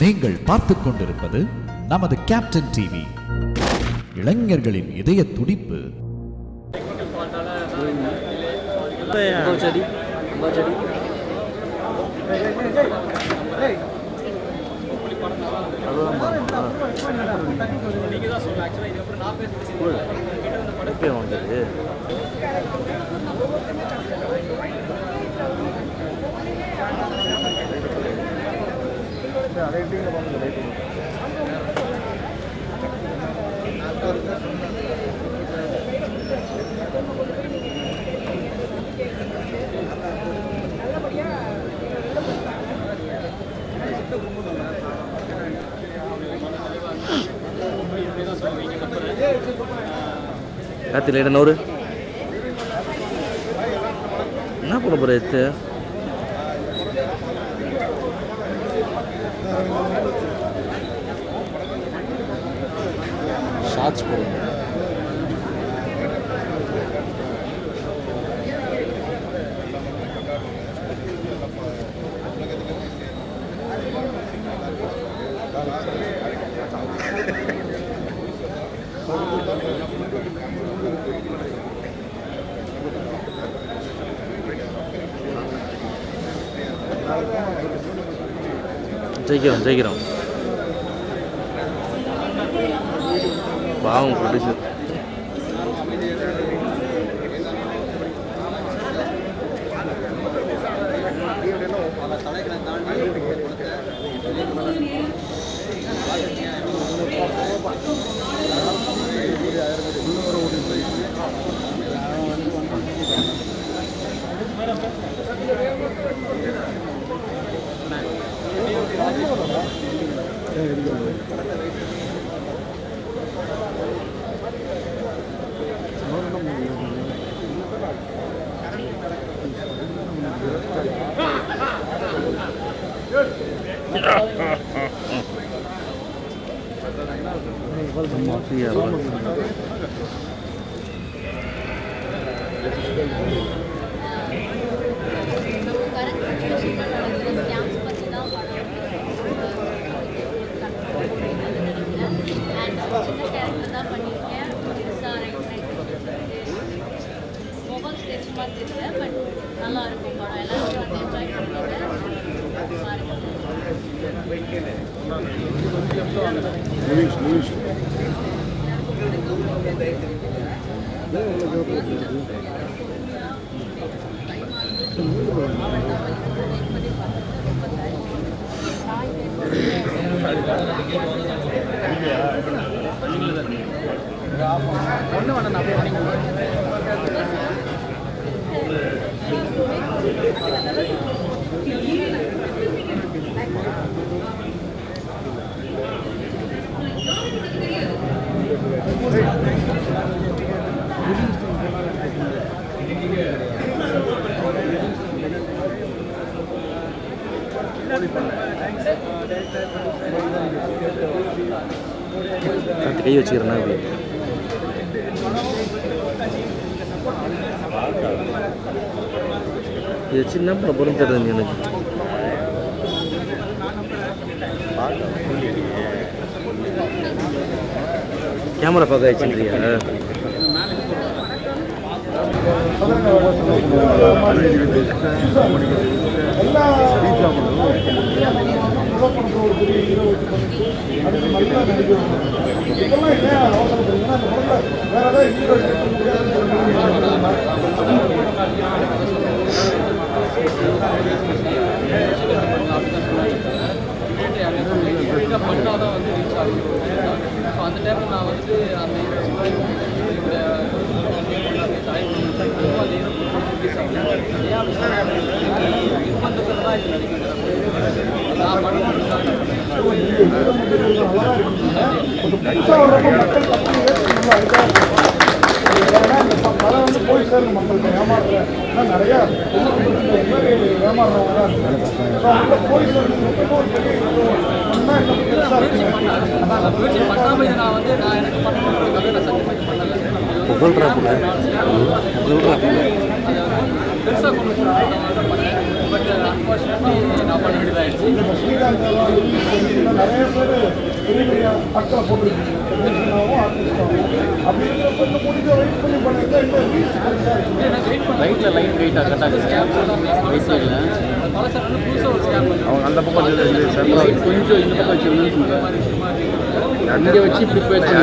நீங்கள் பார்த்துக் கொண்டிருப்பது நமது கேப்டன் டிவி. இளைஞர்களின் இதய துடிப்பு. ராத்திரி நூறு என்ன பண்ண போகிற எடுத்து ஷார்ட்ஸ் போடுங்க. ஜெயிக்கிறோம் பாவம் ப்ரொடியூசர். நல்லா இருக்கும் படம். எல்லாரும் வந்து என்ஜாய் பண்ணுவாங்க. கை வச்சுக்கிறேன்னா இது சின்ன படம் பொருள் தெரியுது எனக்கு. கேமரா பார்க்க வச்சுருக்கியா? பண்ணாதான் வந்து ரீச் ஆகும். ஸோ அந்த டைமில் நான் வந்து அந்த நிர்பந்தத்தில் தான் இது நடிக்கிறேன். நான் படம் வந்து போய் சேரணும் மக்களுக்கு ஏமாறுற நிறையா ஏமாறுறவங்க போய் பண்ணாமல் நான் வந்து நான் எனக்கு பண்ணணும் கதை நான் சத்தியமாக பண்ணலை. புகழ்றாப்புல பெருசாக கொண்டு போகணும் பண்ணேன். பட் அன்ஃபார்ச்சுனேட்லி நான் பண்ண வேண்டியதாகிடுச்சு. இப்போ ஸ்ரீகாந்த் நிறைய பேர் பெரிய பெரிய பக்கம் போட்டுருக்கீங்க, டெக்னீஷியனாகவும் ஆர்டிஸ்டாகவும். அப்படி இருக்கிறப்ப இந்த முடிஞ்ச வெயிட் பண்ணி பண்ணியிருந்தா இன்னும் ரீச் பெருசாக இருக்குது. ஏன்னா வெயிட் பண்ண லைட்டில் லைட் வெயிட்டாக கட்டாக ஸ்கேம்ஸ் எல்லாம் பெருசாக இல்லை. பல சார் வந்து புதுசாக ஒரு ஸ்கேம் பண்ணி அவங்க அந்த பக்கம் கொஞ்சம் இந்த பக்கம் இங்கே வச்சு இப்படி போயிடுச்சு.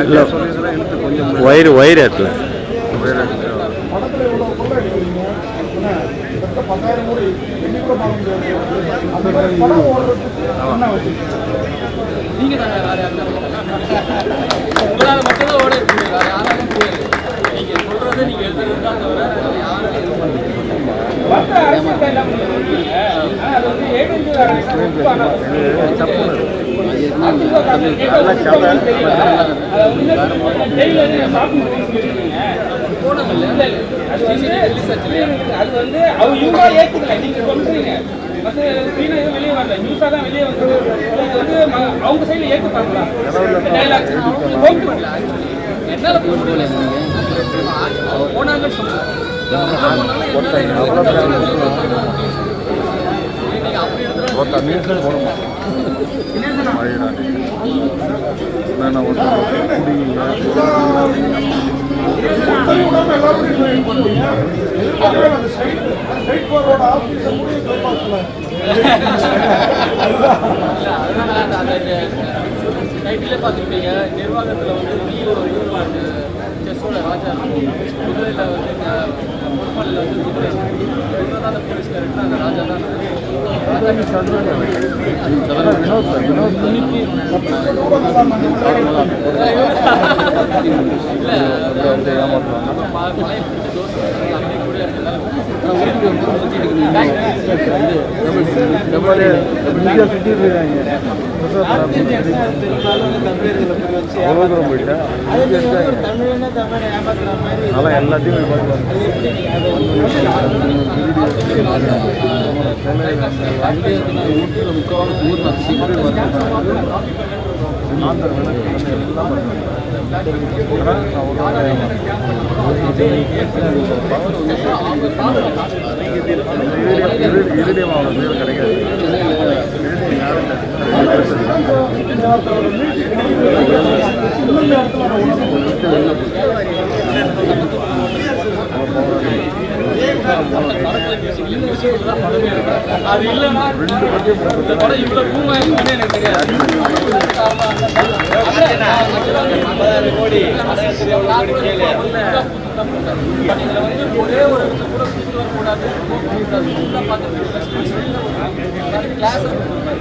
வயிறு இடத்துல படத்தில் எவ்வளோ கொள்ள எடுக்கிறீங்க, என்ன கிட்டத்தட்ட 10,000 கோடி எண்ணி கூட பார்க்க முடியாது. அந்த மாதிரி படம் ஓடுறதுக்கு என்ன வச்சுருக்கீங்க? நீங்கள் தானே வேறு யாரும் உங்களால் மட்டும்தான் ஓட இருக்கீங்க, வேறு யாராலும் முடியாது. நீங்கள் சொல்கிறத நீங்கள் எழுதுறது தான் தவிர யாரும் அது வந்து இவங்க ஏற்றுக்கல, நீங்க சொல்றீங்க மற்ற வெளியே வரல, நியூஸாக தான் வெளியே வந்து அவங்க சைடில் ஏற்றுப்பாங்களா? என்னால் போனாங்கன்னு சொல்லுங்கள். எல்லாரும் ட்ரை பண்ணுறீங்க. அந்த ஸ்ட்ரைட் போரோட ஆஃபீஸை முடிய எதிர்பார்க்கல. டைட்டிலே பார்த்துருப்பீங்க. நிர்வாகத்தில் வந்து நீலோட ஈடுபாடு, செஸ்ஸோட ராஜா, குதிரையில் வந்து பொறுப்பாளில் வந்து குதிரை, இவங்க தான் அந்த போலீஸ் கேரக்டர், அந்த ராஜா தான் எல்லாத்தையும் அது இல்லைன்னா இந்த படம் இவ்வளோ பூமாயிருக்குன்னு எனக்கு தெரியாது. இதில் வந்து ஒரே ஒரு கூட கூட்டு வரக்கூடாது, கிளாஸ்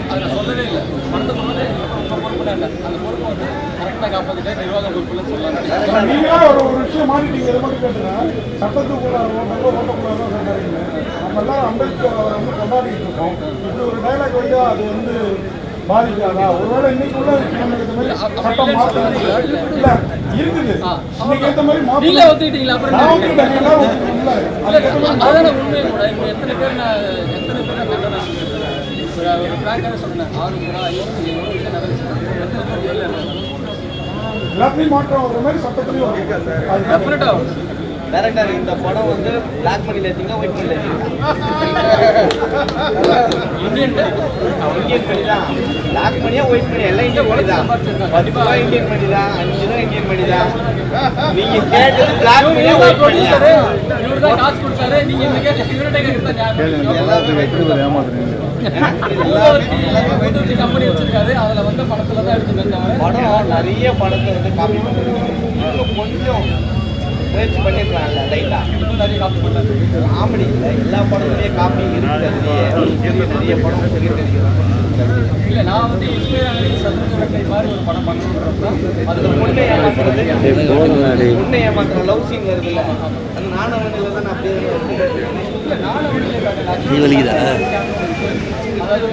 அதை நான் சொல்லவே இல்லை. படத்தை சொன்னதே பொறுப்பு இல்லை. அந்த பொறுப்பை வந்து கரெக்டாக காப்பாற்றிட்டே நிர்வாக பொறுப்புலன்னு சொல்லலாம். நீங்களா ஒரு விஷயம் மாட்டிட்டீங்க. இதை மட்டும் கேட்டுறேன், சட்டத்துக்குள்ளாரோ நல்ல ஓட்டக்குள்ளாரோ சொல்றாங்க. நம்ம எல்லாம் அம்பேத்கர் அவரை வந்து கொண்டாடிட்டு இருக்கோம். இப்படி ஒரு டைலாக் வந்து அது வந்து பாதிக்காதா? ஒருவேளை இன்னைக்குள்ள நமக்கு இந்த மாதிரி சட்டம் மாற்றம் இல்லை இருக்குது. இன்னைக்கு ஏற்ற மாதிரி நீங்களே ஒத்துக்கிட்டீங்களா? அப்புறம் நான் ஒத்துக்கிட்டேன். நீங்களாம் ஒத்துக்கல. அதான உண்மையை கூட இப்போ எத்தனை பேர் கண்டன ஒரு ஃப்ராங்காக சொன்னேன். 6 முறை 57 விஷயம் நடந்துச்சு. எத்தனை பேர் ஜெயிலில் இருந்தாங்க? எல்லாத்தையும் மாற்றம் வர மாதிரி சட்டத்திலையும் வரும். டெஃபினட்டாக டேரக்டர் இந்த படம் வந்து பிளாக் மணியில் ஏற்றிங்களா ஒயிட் மணியில் ஏற்றிங்களா? இந்தியன் இந்தியன் மணி தான். பிளாக் மணியா ஒயிட் மணியா எல்லாம் இந்தியன் மணி தான். 10 ரூபா இந்தியன் மணி தான், 5 தான் இந்தியன் மணி தான். நீங்க கேட்டது பிளாக் மணியா ஒயிட் மணியா? இவர் தான் காசு கொடுத்தாரு. நீங்க இந்த கேட்டு இவர்கிட்ட கேட்குறது எல்லாருமே கம்பெனி வச்சிருக்காரு. அதுல வந்த படத்துல தான் எடுத்துக்கிட்டாங்க. படம் நிறைய படத்தை வந்து காப்பி பண்ணிருக்காங்க. இன்னும் கொஞ்சம் முயற்சி பண்ணிருக்காங்கல்ல லைட்டா. இன்னும் நிறைய காப்பி பண்ணாரு. காமெடி இல்லை, எல்லா படத்துலேயும் காப்பி இருக்குது. அதுலேயே நிறைய படம் தெரியும். இல்லை, நான் வந்து இன்ஸ்பயர் ஆகி சதுரங்கை மாதிரி ஒரு படம் பண்ணணுன்றப்ப அதுல பொண்ணை ஏமாத்துற லவ் சீன் வருதுல்ல, அது நானவனில் தான் அப்படியே இல்லை நானும் நீ வலிக்குதா அதாவது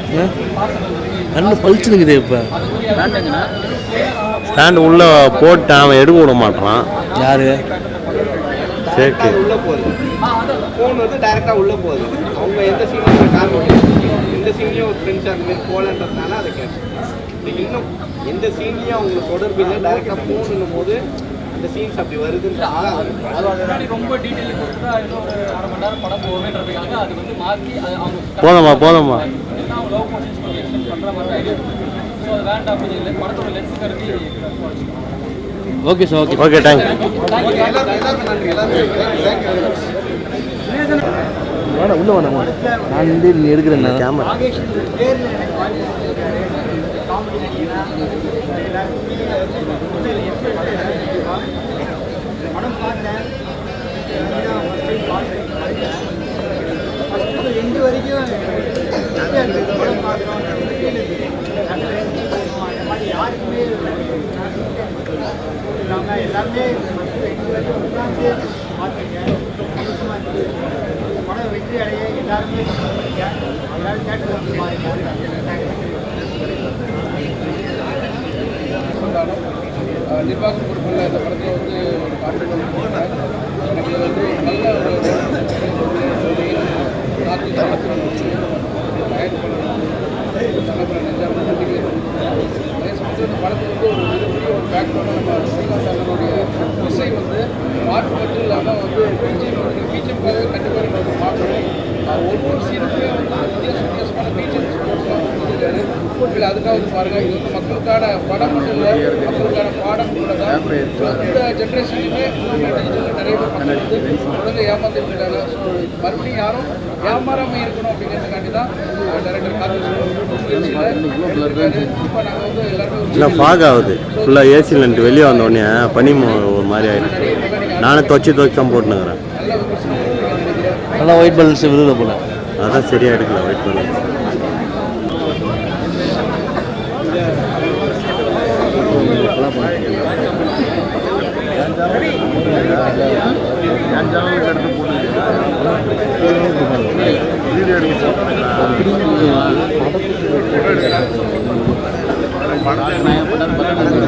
கண்ணு பழிச்சுனுக்குது. இப்போ அதுக்குரிய ஸ்டாண்டு உள்ளே போட்டு அவன் எடுக்க விட மாட்டான். யாரு சேர்க்கு உள்ள போகுது. ஃபோன் வந்து டைரெக்டாக உள்ளே போகுது. அவங்க எந்த சீன்லையும் காமிக்க, எந்த சீன்லையும் ஒரு ஃப்ரெண்ட்ஸ் அந்த மாதிரி போகலன்றதுனால அதை கேட்டேன். இன்னும் எந்த சீன்லையும் அவங்களுக்கு தொடர்பு இல்லை. டைரெக்டாக ஃபோன்னும் போது அந்த சீன்ஸ் அப்படி வருதுன்னு அது முன்னாடி ரொம்ப டீட்டெயில் கொடுத்தா இன்னும் ஒரு அரை மணி நேரம் படம் போவேன்றதுக்காக அது வந்து மாற்றி அது அவங்க போதும்மா அவங்க லவ் போர்ஷன்ஸ் கொஞ்சம் எக்ஸ்டெண்ட் பண்ணுற மாதிரி ஐடியா ஸோ அது வேண்டாம் அப்படின்னு சொல்லி படத்தோட லென்ஸ் கருதி ஓகே சார் ஓகே தேங்க்ஸ் வேணா உள்ள வேணாமா நான் வந்து எடுக்கிறேன் கேமரா படம் பார்த்தேன் எண்டு வரைக்கும் படம் பார்க்குறோம் அந்த மாதிரி யாருக்குமே இல்லாமல் எல்லாருமே உட்காந்து பார்த்துங்க படம் வெற்றி அடைய எல்லாருமே எல்லாரும் கேட்டு வந்து பாருங்க நிர்வாக பொறுப்பில் இந்த படத்தில் வந்து ஒரு பாட்டு எனக்கு வந்து நல்ல ஒரு கார்த்திக் சமஸ்கிரம் தயார் பண்ணணும் நல்ல நெஞ்சான நம்பிக்கை அதே சமயத்தில் இந்த படத்தில் வந்து ஒரு மிகப்பெரிய ஒரு பேக்ரவுண்டாக நம்ம ஸ்ரீகாந்த் சாரனுடைய இசை வந்து பாட்டு மட்டும் இல்லாமல் வந்து பிஜிஎம்காகவே கண்டிப்பாக நம்ம வந்து பார்க்கணும் ஒவ்வொரு சீனுக்குமே வந்து வித்தியாசமான பிஜிஎம் கொடுத்துருக்காரு இல்லை அதுக்காக வந்து பாருங்கள் இது வந்து மக்களுக்கான படம் மட்டும் இல்லை மக்களுக்கான பாடம் கூட தான் இந்த ஜென்ரேஷன்லையுமே டிஜிட்டலில் நிறைய பேர் மக்கள் வந்து தொடர்ந்து ஏமாந்துட்டு இருக்காங்க ஸோ மறுபடியும் யாரும் ஏமாறாமல் இருக்கணும் அப்படிங்கிறதுக்காண்டி தான் டைரக்டர் கார்த்திக் இப்போ நாங்கள் வந்து எல்லாருமே இல்லை ஃபாக் ஆகுது ஃபுல்லாக ஏசிலன்ட்டு வெளியே வந்தோடனே பனி ஒரு மாதிரி ஆகிடுச்சு நானே துவச்சி தான் போட்டுனுங்கிறேன் நல்ல விமர்சனம் நினைக்கிறேன் நல்லா ஒயிட் பேலன்ஸ் விருது போல அதான் சரியாக எடுக்கல வெயிட் பண்ணு படம்